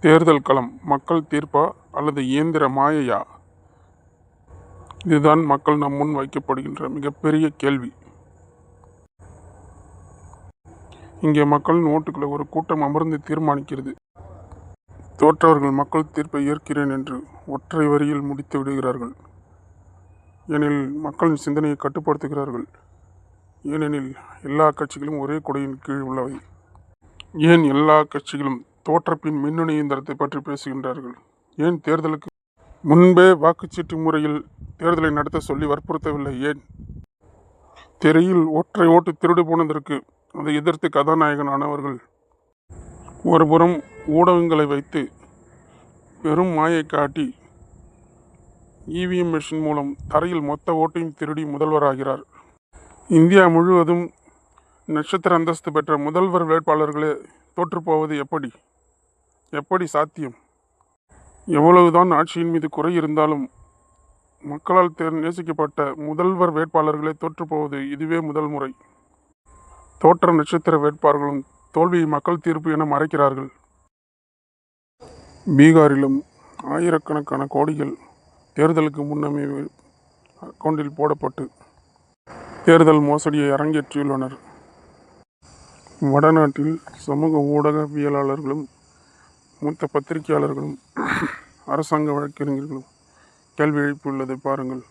தேர்தல் களம் மக்கள் தீர்ப்பா அல்லது இயந்திர மாயையா? இதுதான் மக்கள் நம் முன் வைக்கப்படுகின்ற மிகப்பெரிய கேள்வி. இங்கே மக்களின் ஓட்டுக்களை ஒரு கூட்டம் அமர்ந்து தீர்மானிக்கிறது. தோற்றவர்கள் மக்கள் தீர்ப்பை ஏற்கிறேன் என்று ஒற்றை வரியில் முடித்து விடுகிறார்கள். ஏனெனில் மக்களின் சிந்தனையை கட்டுப்படுத்துகிறார்கள். ஏனெனில் எல்லா கட்சிகளும் ஒரே கொடையின் கீழ் உள்ளவை. ஏன் எல்லா கட்சிகளும் தோற்றப்பின் மின்னணு இயந்திரத்தை பற்றி பேசுகின்றார்கள்? ஏன் தேர்தலுக்கு முன்பே வாக்குச்சீட்டு முறையில் தேர்தலை நடத்த சொல்லி வற்புறுத்தவில்லை? ஏன் திரையில் ஒற்றை ஓட்டு திருடு போனதற்கு அதை எதிர்த்து கதாநாயகனானவர்கள் ஒருபுறம் ஊடகங்களை வைத்து பெரும் மாயை காட்டி இவிஎம் மெஷின் மூலம் தரையில் மொத்த ஓட்டையும் திருடி முதல்வராகிறார். இந்தியா முழுவதும் நட்சத்திர அந்தஸ்து பெற்ற முதல்வர் வேட்பாளர்களே தோற்றுப்போவது எப்படி சாத்தியம்? எவ்வளவுதான் ஆட்சியின் மீது குறை இருந்தாலும் மக்களால் நேசிக்கப்பட்ட முதல்வர் வேட்பாளர்களே தோற்றுப்போவது இதுவே முதல் முறை. தோற்ற நட்சத்திர வேட்பாளர்களும் தோல்வியை மக்கள் தீர்ப்பு என மறைக்கிறார்கள். பீகாரிலும் ஆயிரக்கணக்கான கோடிகள் தேர்தலுக்கு முன்னமே அக்கவுண்டில் போடப்பட்டு தேர்தல் மோசடியை அரங்கேற்றியுள்ளனர். வடநாட்டில் சமூக ஊடகவியலாளர்களும் மூத்த பத்திரிகையாளர்களும் அரசாங்க வழக்கறிஞர்களும் கேள்வி எழுப்பியுள்ளதை பாருங்கள்.